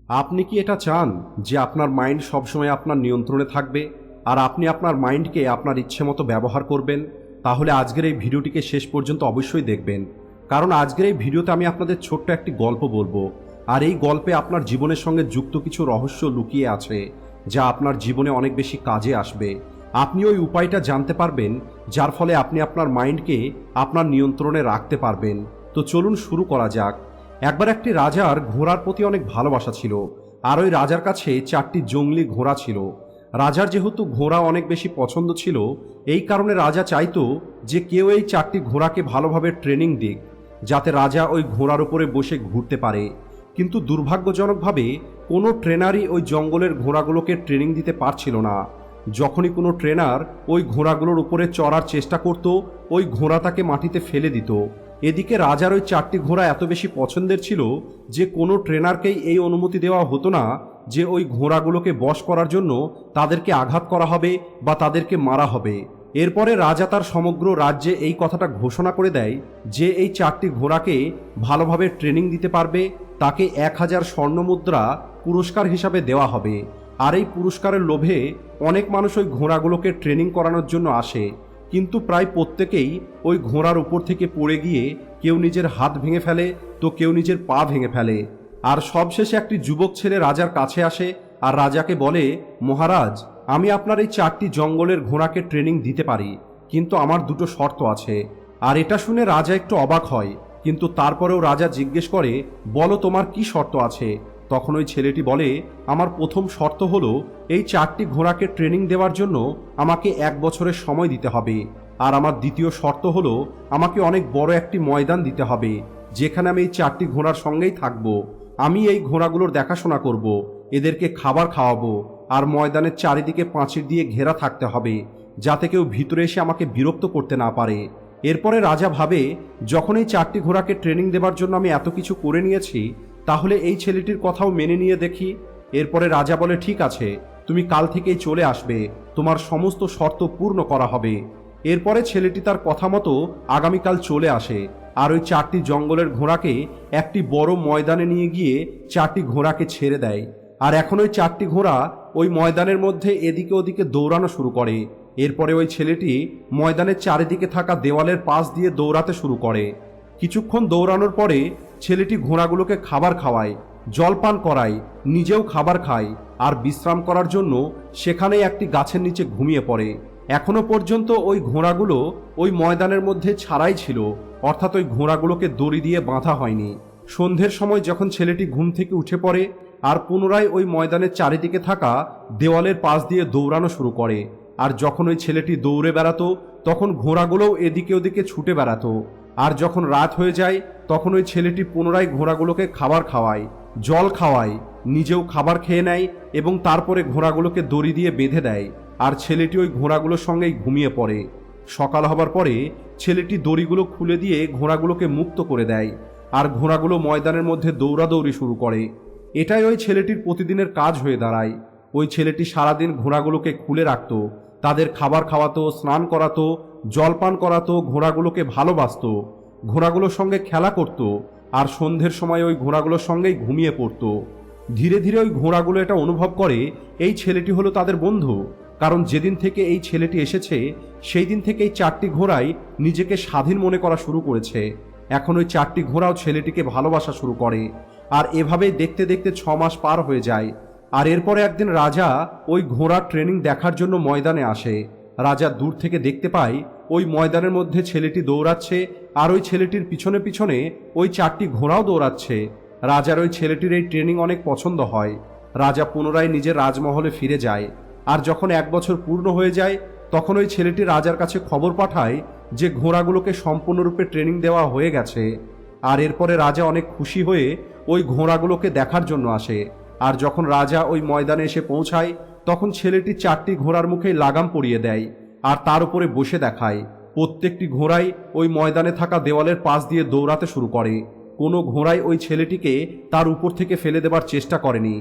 আপনি কি এটা চান যে আপনার মাইন্ড সবসময় আপনার নিয়ন্ত্রণে থাকবে আর আপনি আপনার মাইন্ডকে আপনার ইচ্ছে মতো ব্যবহার করবেন? তাহলে আজকের এই ভিডিওটিকে শেষ পর্যন্ত অবশ্যই দেখবেন, কারণ আজকের এই ভিডিওতে আমি আপনাদের ছোট্ট একটি গল্প বলবো। আর এই গল্পে আপনার জীবনের সঙ্গে যুক্ত কিছু রহস্য লুকিয়ে আছে যা আপনার জীবনে অনেক বেশি কাজে আসবে। আপনি ওই উপায়টা জানতে পারবেন যার ফলে আপনি আপনার মাইন্ডকে আপনার নিয়ন্ত্রণে রাখতে পারবেন। তো চলুন শুরু করা যাক। একবার একটি রাজার ঘোড়ার প্রতি অনেক ভালোবাসা ছিল, আর ওই রাজার কাছে 4টি জংলি ঘোড়া ছিল। রাজার যেহেতু ঘোড়া অনেক বেশি পছন্দ ছিল, এই কারণে রাজা চাইতো যে কেউ এই 4টি ঘোড়াকে ভালোভাবে ট্রেনিং দিক, যাতে রাজা ওই ঘোড়ার উপরে বসে ঘুরতে পারে। কিন্তু দুর্ভাগ্যজনকভাবে কোনো ট্রেনারই ওই জঙ্গলের ঘোড়াগুলোকে ট্রেনিং দিতে পারছিল না। যখনই কোনো ট্রেনার ওই ঘোড়াগুলোর উপরে চড়ার চেষ্টা করত, ওই ঘোড়া তাকে মাটিতে ফেলে দিত। এদিকে রাজার ওই 4টি ঘোড়া এত বেশি পছন্দের ছিল যে কোনো ট্রেনারকেই এই অনুমতি দেওয়া হতো না যে ওই ঘোড়াগুলোকে বশ করার জন্য তাদেরকে আঘাত করা হবে বা তাদেরকে মারা হবে। এরপরে রাজা তার সমগ্র রাজ্যে এই কথাটা ঘোষণা করে দেয় যে এই 4টি ঘোড়াকে ভালোভাবে ট্রেনিং দিতে পারবে তাকে 1000 স্বর্ণমুদ্রা পুরস্কার হিসাবে দেওয়া হবে। আর এই পুরস্কারের লোভে অনেক মানুষ ওই ঘোড়াগুলোকে ট্রেনিং করানোর জন্য আসে, কিন্তু প্রায় প্রত্যেকেই ওই ঘোড়ার উপর থেকে পড়ে গিয়ে কেউ নিজের হাত ভেঙে ফেলে, তো কেউ নিজের পা ভেঙে ফেলে। আর সবশেষে একটি যুবক ছেলে রাজার কাছে আসে আর রাজাকে বলে, মহারাজ, আমি আপনার এই 4টি জঙ্গলের ঘোড়াকে ট্রেনিং দিতে পারি, কিন্তু আমার দুটো শর্ত আছে। আর এটা শুনে রাজা একটু অবাক হয়, কিন্তু তারপরেও রাজা জিজ্ঞেস করে, বলো তোমার কি শর্ত আছে? তখন ওই ছেলেটি বলে, আমার প্রথম শর্ত হলো এই 4টি ঘোড়াকে ট্রেনিং দেওয়ার জন্য আমাকে 1 বছরের সময় দিতে হবে। আর আমার দ্বিতীয় শর্ত হলো আমাকে অনেক বড় একটি ময়দান দিতে হবে, যেখানে আমি এই 4টি ঘোড়ার সঙ্গেই থাকবো। আমি এই ঘোড়াগুলোর দেখাশোনা করব, এদেরকে খাবার খাওয়াবো, আর ময়দানের চারিদিকে প্রাচীর দিয়ে ঘেরা থাকতে হবে, যাতে কেউ ভিতরে এসে আমাকে বিরক্ত করতে না পারে। এরপরে রাজা ভাবে, যখন এই 4টি ঘোড়াকে ট্রেনিং দেবার জন্য আমি এত কিছু করে নিয়েছি, তাহলে এই ছেলেটির কথাও মেনে নিয়ে দেখি। এরপরে রাজা বলে, ঠিক আছে, তুমি কাল থেকেই চলে আসবে, তোমার সমস্ত শর্ত পূর্ণ করা হবে। এরপরে ছেলেটি তার কথা মতো আগামীকাল চলে আসে, আর ওই 4টি জঙ্গলের ঘোড়াকে একটি বড় ময়দানে নিয়ে গিয়ে 4টি ঘোড়াকে ছেড়ে দেয়। আর এখন ওই 4টি ঘোড়া ওই ময়দানের মধ্যে এদিকে ওদিকে দৌড়ানো শুরু করে। এরপরে ওই ছেলেটি ময়দানের চারিদিকে থাকা দেওয়ালের পাশ দিয়ে দৌড়াতে শুরু করে। কিছুক্ষণ দৌড়ানোর পরে ছেলেটি ঘোড়াগুলোকে খাবার খাওয়ায়, জলপান করায়, নিজেও খাবার খায়, আর বিশ্রাম করার জন্য সেখানেই একটি গাছের নিচে ঘুমিয়ে পড়ে। এখনো পর্যন্ত ওই ঘোড়াগুলো ওই ময়দানের মধ্যে ছাড়াই ছিল, অর্থাৎ ওই ঘোড়াগুলোকে দড়ি দিয়ে বাঁধা হয়নি। সন্ধ্যের সময় যখন ছেলেটি ঘুম থেকে উঠে পড়ে আর পুনরায় ওই ময়দানের চারিদিকে থাকা দেওয়ালের পাশ দিয়ে দৌড়ানো শুরু করে, আর যখন ওই ছেলেটি দৌড়ে বেড়াতো তখন ঘোড়াগুলোও এদিকে ওদিকে ছুটে বেড়াতো। আর যখন রাত হয়ে যায় তখন ওই ছেলেটি পুনরায় ঘোড়াগুলোকে খাবার খাওয়ায়, জল খাওয়ায়, নিজেও খাবার খেয়ে নেয় এবং তারপরে ঘোড়াগুলোকে দড়ি দিয়ে বেঁধে দেয়। আর ছেলেটি ওই ঘোড়াগুলোর সঙ্গেই ঘুমিয়ে পড়ে। সকাল হবার পরে ছেলেটি দড়িগুলো খুলে দিয়ে ঘোড়াগুলোকে মুক্ত করে দেয়, আর ঘোড়াগুলো ময়দানের মধ্যে দৌড়াদৌড়ি শুরু করে। এটাই ওই ছেলেটির প্রতিদিনের কাজ হয়ে দাঁড়ায়। ওই ছেলেটি সারাদিন ঘোড়াগুলোকে খুলে রাখত, তাদের খাবার খাওয়াতো, স্নান করাতো, জলপান করাতো, ঘোড়াগুলোকে ভালোবাসতো, ঘোড়াগুলোর সঙ্গে খেলা করত, আর সন্ধ্যের সময় ওই ঘোড়াগুলোর সঙ্গেই ঘুমিয়ে পড়ত। ধীরে ধীরে ওই ঘোড়াগুলো এটা অনুভব করে এই ছেলেটি হলো তাদের বন্ধু, কারণ যেদিন থেকে এই ছেলেটি এসেছে সেই দিন থেকে এই 4টি ঘোড়াই নিজেকে স্বাধীন মনে করা শুরু করেছে। এখন ওই 4টি ঘোড়াও ছেলেটিকে ভালোবাসা শুরু করে। আর এভাবেই দেখতে দেখতে 6 মাস পার হয়ে যায়। আর এরপরে একদিন রাজা ওই ঘোড়ার ট্রেনিং দেখার জন্য ময়দানে আসে। রাজা দূর থেকে দেখতে পায় ওই ময়দানের মধ্যে ছেলেটি দৌড়াচ্ছে, আর ওই ছেলেটির পিছনে পিছনে ওই 4টি ঘোড়াও দৌড়াচ্ছে। রাজার ওই ছেলেটির এই ট্রেনিং অনেক পছন্দ হয়। রাজা পুনরায় নিজের রাজমহলে ফিরে যায়। আর যখন 1 বছর পূর্ণ হয়ে যায় তখন ওই ছেলেটি রাজার কাছে খবর পাঠায় যে ঘোড়াগুলোকে সম্পূর্ণরূপে ট্রেনিং দেওয়া হয়ে গেছে। আর এরপরে রাজা অনেক খুশি হয়ে ওই ঘোড়াগুলোকে দেখার জন্য আসে। আর যখন রাজা ওই ময়দানে এসে পৌঁছায় তখন ছেলেটি 4টি ঘোড়ার মুখে লাগাম পরিয়ে দেয় আর তার উপরে বসে দেখায়। প্রত্যেকটি ঘোড়াই ওই ময়দানে থাকা দেওয়ালের পাশ দিয়ে দৌড়াতে শুরু করে। কোনো ঘোড়াই ওই ছেলেটিকে তার উপর থেকে ফেলে দেবার চেষ্টা করেনি।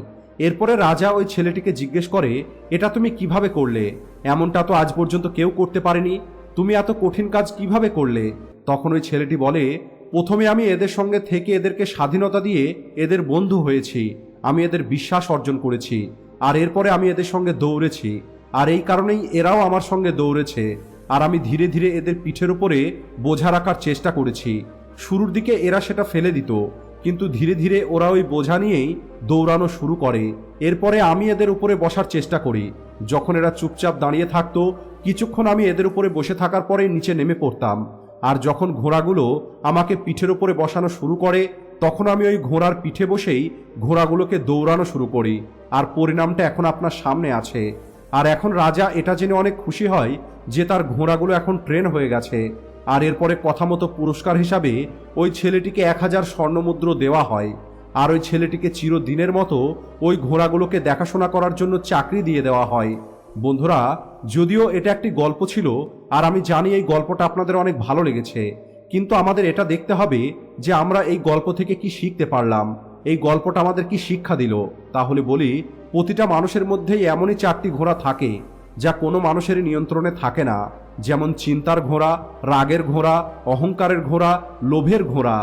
এরপরে রাজা ওই ছেলেটিকে জিজ্ঞেস করে, এটা তুমি কিভাবে করলে? এমনটা তো আজ পর্যন্ত কেউ করতে পারেনি, তুমি এত কঠিন কাজ কিভাবে করলে? তখন ওই ছেলেটি বলে, প্রথমে আমি এদের সঙ্গে থেকে এদেরকে স্বাধীনতা দিয়ে এদের বন্ধু হয়েছি, আমি এদের বিশ্বাস অর্জন করেছি, আর এরপরে আমি এদের সঙ্গে দৌড়েছি, আর এই কারণেই এরাও আমার সঙ্গে দৌড়েছে। আর আমি ধীরে ধীরে এদের পিঠের উপরে বোঝা রাখার চেষ্টা করেছি। শুরুর দিকে এরা সেটা ফেলে দিত, কিন্তু ধীরে ধীরে ওরা ওই বোঝা নিয়েই দৌড়ানো শুরু করে। এরপরে আমি এদের উপরে বসার চেষ্টা করি। যখন এরা চুপচাপ দাঁড়িয়ে থাকতো, কিছুক্ষণ আমি এদের উপরে বসে থাকার পরেই নিচে নেমে পড়তাম। আর যখন ঘোড়াগুলো আমাকে পিঠের উপরে বসানো শুরু করে, তখন আমি ওই ঘোড়ার পিঠে বসেই ঘোড়াগুলোকে দৌড়ানো শুরু করি। আর পরিণামটা এখন আপনার সামনে আছে। আর এখন রাজা এটা জেনে অনেক খুশি হয় যে তার ঘোড়াগুলো এখন ট্রেন হয়ে গেছে। আর এরপরে কথা মতো পুরস্কার হিসাবে ওই ছেলেটিকে 1000 স্বর্ণমুদ্র দেওয়া হয়। আর ওই ছেলেটিকে চিরদিনের মতো ওই ঘোড়াগুলোকে দেখাশোনা করার জন্য চাকরি দিয়ে দেওয়া হয়। বন্ধুরা, যদিও এটা একটি গল্প ছিল, আর আমি জানি এই গল্পটা আপনাদের অনেক ভালো লেগেছে, কিন্তু আমাদের এটা দেখতে হবে যে আমরা এই গল্প থেকে কি শিখতে পারলাম, এই গল্পটা আমাদের কি শিক্ষা দিল। তাহলে বলি, প্রতিটা মানুষের মধ্যেই এমনই 4টি ঘোড়া থাকে যা কোনো মানুষের নিয়ন্ত্রণে থাকে না। যেমন চিন্তার ঘোড়া, রাগের ঘোড়া, অহংকারের ঘোড়া, লোভের ঘোড়া।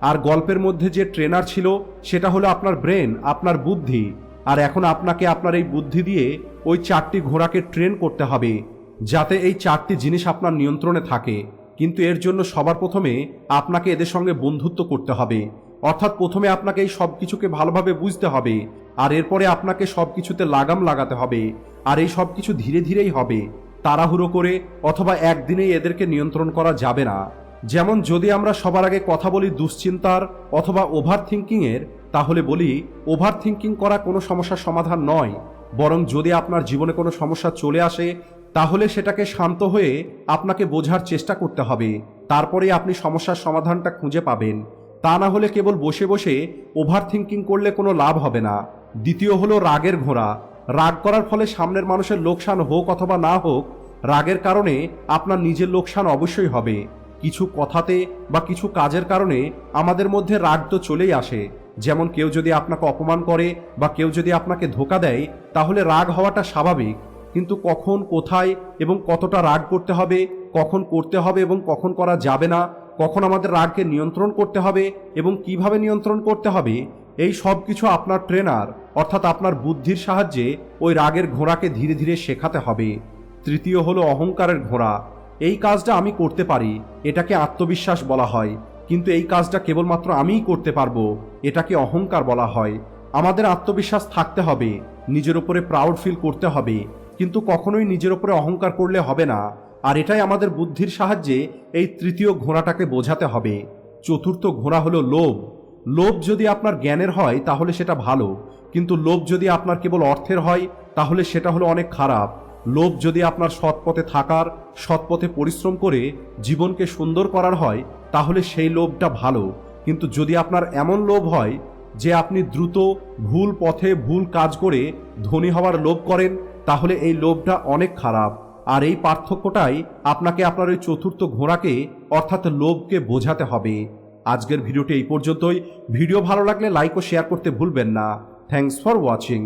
আর গল্পের মধ্যে যে ট্রেনার ছিল সেটা হলো আপনার ব্রেন, আপনার বুদ্ধি। আর এখন আপনাকে আপনার এই বুদ্ধি দিয়ে ওই 4টি ঘোড়াকে ট্রেন করতে হবে, যাতে এই 4টি জিনিস আপনার নিয়ন্ত্রণে থাকে। কিন্তু এর জন্য সবার প্রথমে আপনাকে এদের সঙ্গে বন্ধুত্ব করতে হবে। অর্থাৎ প্রথমে আপনাকে এই সব কিছুকে ভালোভাবে বুঝতে হবে, আর এরপরে আপনাকে সব কিছুতে লাগাম লাগাতে হবে। আর এই সব কিছু ধীরে ধীরেই হবে, তাড়াহুড়ো করে অথবা একদিনেই এদেরকে নিয়ন্ত্রণ করা যাবে না। যেমন যদি আমরা সবার আগে কথা বলি দুশ্চিন্তার অথবা ওভার থিঙ্কিংয়ের, তাহলে বলি ওভার থিঙ্কিং করা কোনো সমস্যার সমাধান নয়, বরং যদি আপনার জীবনে কোনো সমস্যা চলে আসে তাহলে সেটাকে শান্ত হয়ে আপনাকে বোঝার চেষ্টা করতে হবে। তারপরে আপনি সমস্যার সমাধানটা খুঁজে পাবেন। তা না হলে কেবল বসে বসে ওভার থিঙ্কিং করলে কোনো লাভ হবে না। দ্বিতীয় হলো রাগের ঘোড়া। রাগ করার ফলে সামনের মানুষের লোকসান হোক অথবা না হোক, রাগের কারণে আপনার নিজের লোকসান অবশ্যই হবে। কিছু কথাতে বা কিছু কাজের কারণে আমাদের মধ্যে রাগ তো চলেই আসে। যেমন কেউ যদি আপনাকে অপমান করে বা কেউ যদি আপনাকে ধোঁকা দেয়, তাহলে রাগ হওয়াটা স্বাভাবিক। কিন্তু কখন, কোথায় এবং কতটা রাগ করতে হবে, কখন করতে হবে এবং কখন করা যাবে না, কখন আমাদের রাগকে নিয়ন্ত্রণ করতে হবে এবং কিভাবে নিয়ন্ত্রণ করতে হবে, এই সব কিছু আপনার ট্রেনার অর্থাৎ আপনার বুদ্ধির সাহায্যে ওই রাগের ঘোড়াকে ধীরে ধীরে শেখাতে হবে। তৃতীয় হলো অহংকারের ঘোড়া। এই কাজটা আমি করতে পারি, এটাকে আত্মবিশ্বাস বলা হয়। কিন্তু এই কাজটা কেবলমাত্র আমিই করতে পারবো, এটাকে অহংকার বলা হয়। আমাদের আত্মবিশ্বাস থাকতে হবে, নিজের উপরে প্রাউড ফিল করতে হবে, কিন্তু কখনোই নিজের উপরে অহংকার করলে হবে না। আর এটাই আমাদের বুদ্ধির সাহায্যে এই তৃতীয় ঘোড়াটাকে বোঝাতে হবে। চতুর্থ ঘোড়া হলো লোভ। লোভ যদি আপনার জ্ঞানের হয় তাহলে সেটা ভালো, কিন্তু লোভ যদি আপনার কেবল অর্থের হয় তাহলে সেটা হলো অনেক খারাপ। লোভ যদি আপনার সৎপথে থাকার, সৎপথে পরিশ্রম করে জীবনকে সুন্দর করার হয় তাহলে সেই লোভটা ভালো। কিন্তু যদি আপনার এমন লোভ হয় যে আপনি দ্রুত ভুল পথে ভুল কাজ করে ধনী হওয়ার লোভ করেন, তাহলে এই লোভটা অনেক খারাপ। আর এই পার্থক্যটাই আপনাকে আপনার ওই চতুর্থ ঘোড়াকে অর্থাৎ লোভকে বোঝাতে হবে। আজকের ভিডিওটি এই পর্যন্তই। ভিডিও ভালো লাগলে লাইক ও শেয়ার করতে ভুলবেন না। Thanks for watching.